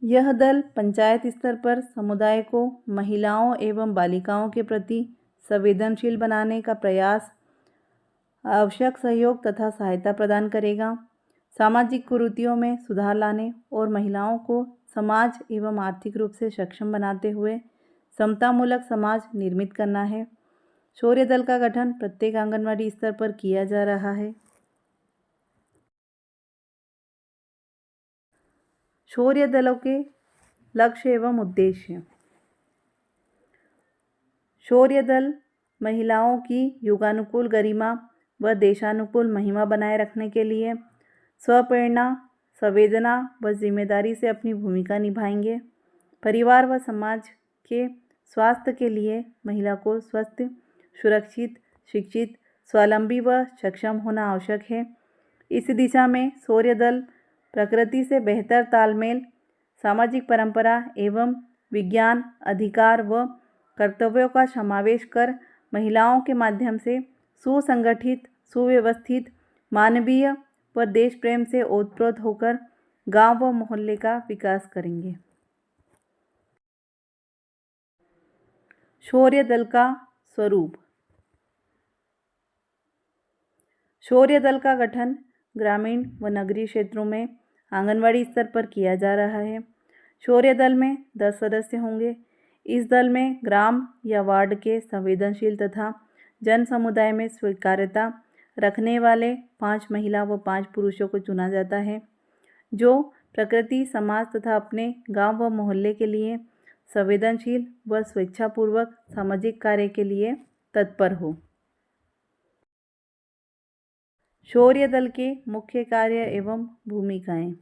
यह दल पंचायत स्तर पर समुदाय को महिलाओं एवं बालिकाओं के प्रति संवेदनशील बनाने का प्रयास, आवश्यक सहयोग तथा सहायता प्रदान करेगा। सामाजिक कुरीतियों में सुधार लाने और महिलाओं को समाज एवं आर्थिक रूप से सक्षम बनाते हुए समतामूलक समाज निर्मित करना है। शौर्य दल का गठन प्रत्येक आंगनवाड़ी स्तर पर किया जा रहा है। शौर्य दलों के लक्ष्य एवं उद्देश्य। शौर्य दल महिलाओं की युगानुकूल गरिमा व देशानुकूल महिमा बनाए रखने के लिए स्वप्रेरणा, संवेदना व जिम्मेदारी से अपनी भूमिका निभाएंगे। परिवार व समाज के स्वास्थ्य के लिए महिला को स्वस्थ, सुरक्षित, शिक्षित, स्वावलंबी व सक्षम होना आवश्यक है। इस दिशा में शौर्य दल प्रकृति से बेहतर तालमेल, सामाजिक परंपरा एवं विज्ञान, अधिकार व कर्तव्यों का समावेश कर महिलाओं के माध्यम से सुसंगठित, सुव्यवस्थित, मानवीय व देश प्रेम से ओतप्रोत होकर गांव व मोहल्ले का विकास करेंगे। शौर्य दल का स्वरूप। शौर्य दल का गठन ग्रामीण व नगरीय क्षेत्रों में आंगनवाड़ी स्तर पर किया जा रहा है। शौर्य दल में 10 सदस्य होंगे। इस दल में ग्राम या वार्ड के संवेदनशील तथा जन समुदाय में स्वीकार्यता रखने वाले 5 महिला व 5 पुरुषों को चुना जाता है, जो प्रकृति, समाज तथा अपने गांव व मोहल्ले के लिए संवेदनशील व स्वेच्छापूर्वक सामाजिक कार्य के लिए तत्पर हो। शौर्य दल के मुख्य कार्य एवं भूमिकाएं।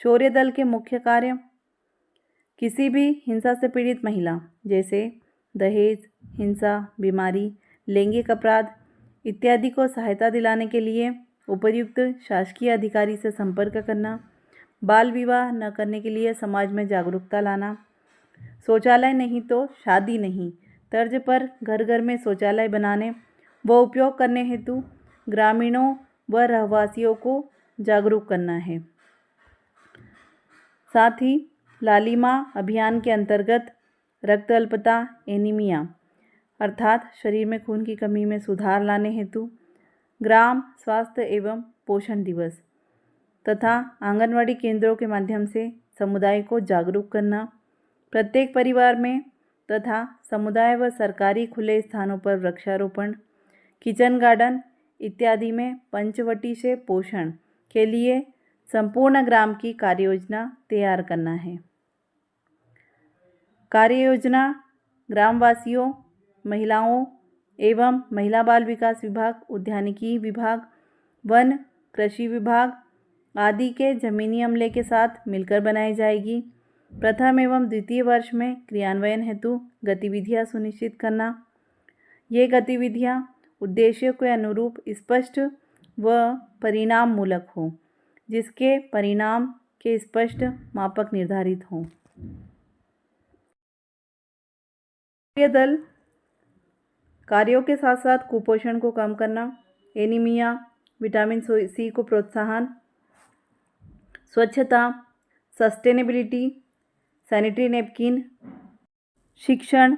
शौर्य दल के मुख्य कार्य: किसी भी हिंसा से पीड़ित महिला जैसे दहेज, हिंसा, बीमारी, लैंगिक अपराध इत्यादि को सहायता दिलाने के लिए उपयुक्त शासकीय अधिकारी से संपर्क करना, बाल विवाह न करने के लिए समाज में जागरूकता लाना, शौचालय नहीं तो शादी नहीं तर्ज पर घर घर में शौचालय बनाने व उपयोग करने हेतु ग्रामीणों व रहवासियों को जागरूक करना है। साथ ही लालिमा अभियान के अंतर्गत रक्त अल्पता, एनीमिया अर्थात शरीर में खून की कमी में सुधार लाने हेतु ग्राम स्वास्थ्य एवं पोषण दिवस तथा आंगनवाड़ी केंद्रों के माध्यम से समुदाय को जागरूक करना, प्रत्येक परिवार में तथा समुदाय व सरकारी खुले स्थानों पर वृक्षारोपण, किचन गार्डन इत्यादि में पंचवटी से पोषण के लिए संपूर्ण ग्राम की कार्ययोजना तैयार करना है। कार्ययोजना ग्रामवासियों, महिलाओं एवं महिला बाल विकास विभाग, उद्यानिकी विभाग, वन, कृषि विभाग आदि के जमीनी अमले के साथ मिलकर बनाई जाएगी। प्रथम एवं द्वितीय वर्ष में क्रियान्वयन हेतु गतिविधियां सुनिश्चित करना। ये गतिविधियां उद्देश्यों के अनुरूप स्पष्ट व परिणाम मूलक हो, जिसके परिणाम के स्पष्ट मापक निर्धारित हों। ये दल कार्यों के साथ साथ कुपोषण को कम करना, एनीमिया, विटामिन सी को प्रोत्साहन, स्वच्छता, सस्टेनेबिलिटी, सैनिटरी नैपकिन, शिक्षण,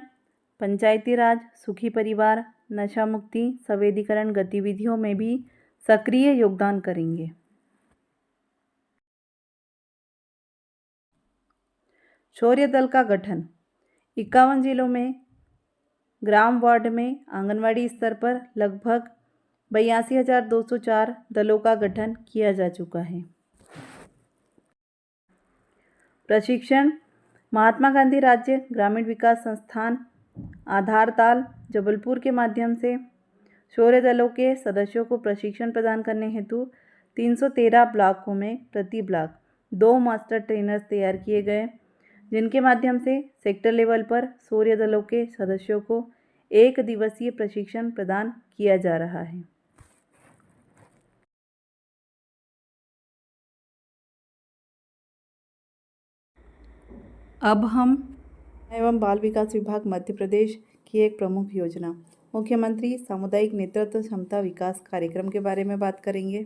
पंचायती राज, सुखी परिवार, नशा मुक्ति, संवेदीकरण गतिविधियों में भी सक्रिय योगदान करेंगे। शौर्य दल का गठन 51 जिलों में ग्राम वार्ड में आंगनवाड़ी स्तर पर लगभग 82,204 दलों का गठन किया जा चुका है। प्रशिक्षण महात्मा गांधी राज्य ग्रामीण विकास संस्थान आधारताल जबलपुर के माध्यम से शौर्य दलों के सदस्यों को प्रशिक्षण प्रदान करने हेतु 313 ब्लॉकों में प्रति ब्लॉक 2 मास्टर ट्रेनर्स तैयार किए गए, जिनके माध्यम से सेक्टर लेवल पर शौर्य दलों के सदस्यों को 1 दिवसीय प्रशिक्षण प्रदान किया जा रहा है। अब हम एवं बाल विकास विभाग मध्य प्रदेश की एक प्रमुख योजना मुख्यमंत्री सामुदायिक नेतृत्व क्षमता विकास कार्यक्रम के बारे में बात करेंगे।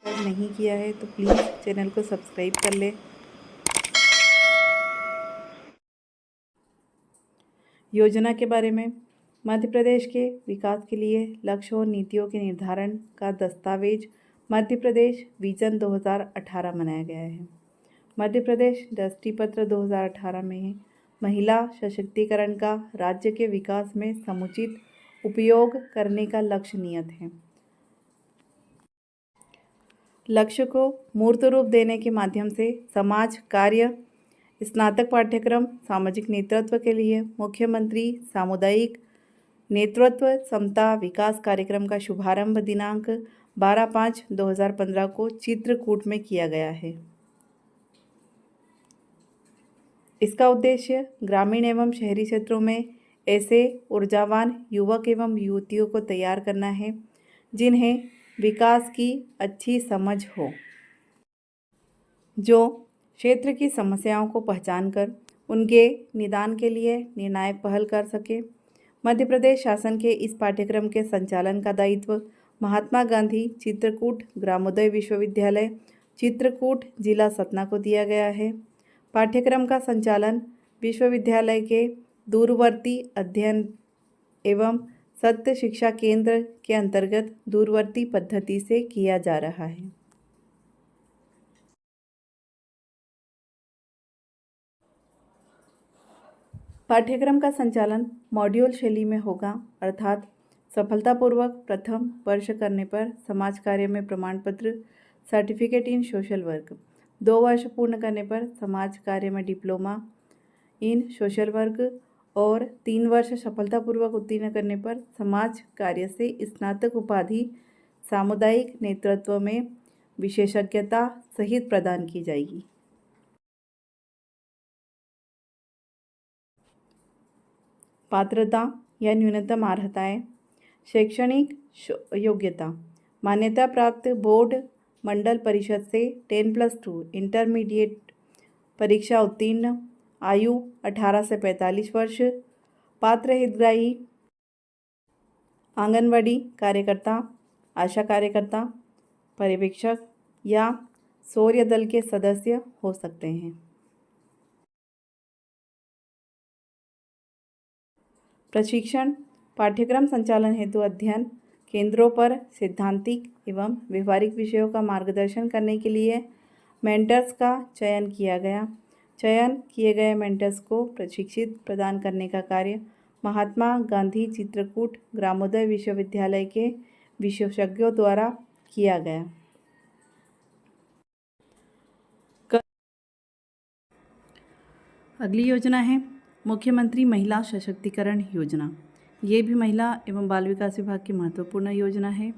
अगर नहीं किया है तो प्लीज़ चैनल को सब्सक्राइब कर लें। योजना के बारे में मध्य प्रदेश के विकास के लिए लक्ष्य और नीतियों के निर्धारण का दस्तावेज मध्य प्रदेश विजन 2018 बनाया गया है। मध्य प्रदेश दृष्टि पत्र 2018 में महिला सशक्तिकरण का राज्य के विकास में समुचित उपयोग करने का लक्ष्य नियत है। लक्ष्य को मूर्त रूप देने के माध्यम से समाज कार्य स्नातक पाठ्यक्रम सामाजिक नेतृत्व के लिए मुख्यमंत्री सामुदायिक नेतृत्व क्षमता विकास कार्यक्रम का शुभारंभ दिनांक 12/5/2015 को चित्रकूट में किया गया है। इसका उद्देश्य ग्रामीण एवं शहरी क्षेत्रों में ऐसे ऊर्जावान युवक एवं युवतियों को तैयार करना है जिन्हें विकास की अच्छी समझ हो, जो क्षेत्र की समस्याओं को पहचानकर उनके निदान के लिए निर्णायक पहल कर सके। मध्य प्रदेश शासन के इस पाठ्यक्रम के संचालन का दायित्व महात्मा गांधी चित्रकूट ग्रामोदय विश्वविद्यालय चित्रकूट जिला सतना को दिया गया है। पाठ्यक्रम का संचालन विश्वविद्यालय के दूरवर्ती अध्ययन एवं सत्य शिक्षा केंद्र के अंतर्गत दूरवर्ती पद्धति से किया जा रहा है। पाठ्यक्रम का संचालन मॉड्यूल शैली में होगा, अर्थात सफलतापूर्वक प्रथम वर्ष करने पर समाज कार्य में प्रमाण पत्र सर्टिफिकेट इन सोशल वर्क, 2 वर्ष पूर्ण करने पर समाज कार्य में डिप्लोमा इन सोशल वर्क और 3 वर्ष सफलतापूर्वक उत्तीर्ण करने पर समाज कार्य से स्नातक उपाधि सामुदायिक नेतृत्व में विशेषज्ञता सहित प्रदान की जाएगी। पात्रता या न्यूनतम अर्हताएं, शैक्षणिक योग्यता, मान्यता प्राप्त बोर्ड मंडल परिषद से 10+2 इंटरमीडिएट परीक्षा उत्तीर्ण, आयु 18 से 45 वर्ष, पात्र हितग्राही आंगनवाड़ी कार्यकर्ता, आशा कार्यकर्ता, पर्यवेक्षक या शौर्य दल के सदस्य हो सकते हैं। प्रशिक्षण पाठ्यक्रम संचालन हेतु अध्ययन केंद्रों पर सैद्धांतिक एवं व्यवहारिक विषयों का मार्गदर्शन करने के लिए मेंटर्स का चयन किया गया। चयन किए गए मेंटर्स को प्रशिक्षित प्रदान करने का कार्य महात्मा गांधी चित्रकूट ग्रामोदय विश्वविद्यालय के विशेषज्ञों द्वारा किया गया। अगली योजना है मुख्यमंत्री महिला सशक्तिकरण योजना। ये भी महिला एवं बाल विकास विभाग की महत्वपूर्ण योजना है।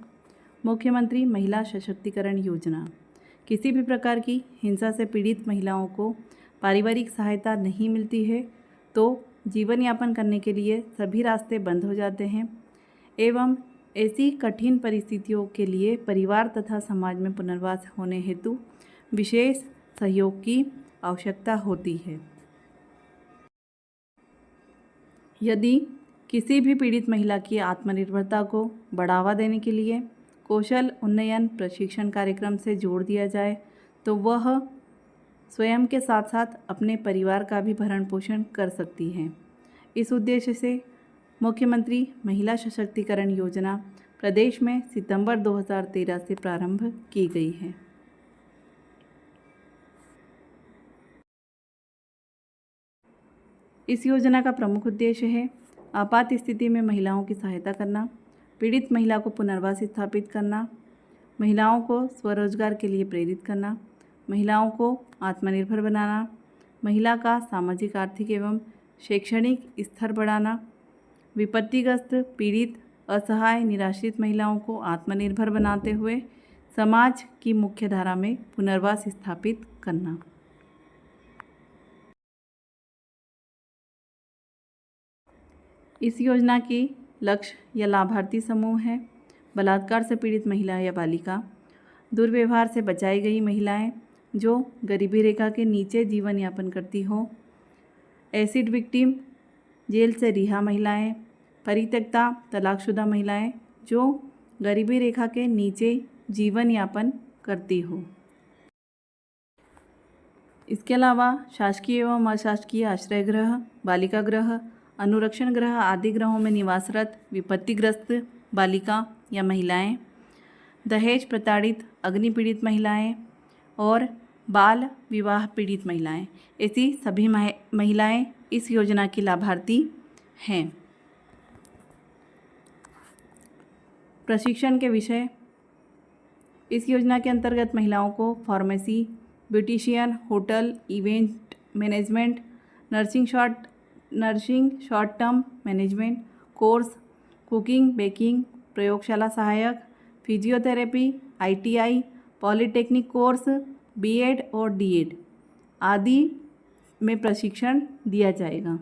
मुख्यमंत्री महिला सशक्तिकरण योजना किसी भी प्रकार की हिंसा से पीड़ित महिलाओं को पारिवारिक सहायता नहीं मिलती है तो जीवन यापन करने के लिए सभी रास्ते बंद हो जाते हैं एवं ऐसी कठिन परिस्थितियों के लिए परिवार तथा समाज में पुनर्वास होने हेतु विशेष सहयोग की आवश्यकता होती है। यदि किसी भी पीड़ित महिला की आत्मनिर्भरता को बढ़ावा देने के लिए कौशल उन्नयन प्रशिक्षण कार्यक्रम से जोड़ दिया जाए तो वह स्वयं के साथ साथ अपने परिवार का भी भरण पोषण कर सकती हैं। इस उद्देश्य से मुख्यमंत्री महिला सशक्तिकरण योजना प्रदेश में सितंबर 2013 से प्रारंभ की गई है। इस योजना का प्रमुख उद्देश्य है आपात स्थिति में महिलाओं की सहायता करना, पीड़ित महिला को पुनर्वास स्थापित करना, महिलाओं को स्वरोजगार के लिए प्रेरित करना, महिलाओं को आत्मनिर्भर बनाना, महिला का सामाजिक आर्थिक एवं शैक्षणिक स्तर बढ़ाना, विपत्तिग्रस्त पीड़ित असहाय निराश्रित महिलाओं को आत्मनिर्भर बनाते हुए समाज की मुख्य धारा में पुनर्वास स्थापित करना। इस योजना की लक्ष्य या लाभार्थी समूह है बलात्कार से पीड़ित महिला या बालिका, दुर्व्यवहार से बचाई गई महिलाएं जो गरीबी रेखा के नीचे जीवन यापन करती हो, एसिड विक्टिम, जेल से रिहा महिलाएं, परित्यक्ता तलाकशुदा महिलाएं जो गरीबी रेखा के नीचे जीवन यापन करती हो। इसके अलावा शासकीय एवं अशासकीय आश्रय गृह, बालिका गृह, अनुरक्षण गृह आदि गृहों में निवासरत विपत्तिग्रस्त बालिका या महिलाएं, दहेज प्रताड़ित अग्नि पीड़ित महिलाएं और बाल विवाह पीड़ित महिलाएं, ऐसी सभी महिलाएं इस योजना की लाभार्थी हैं। प्रशिक्षण के विषय इस योजना के अंतर्गत महिलाओं को pharmacy, beautician, hotel, event management, nursing short term management course, cooking, baking, प्रयोगशाला सहायक, physiotherapy, ITI, polytechnic course, BEd और DEd आदि में प्रशिक्षण दिया जाएगा।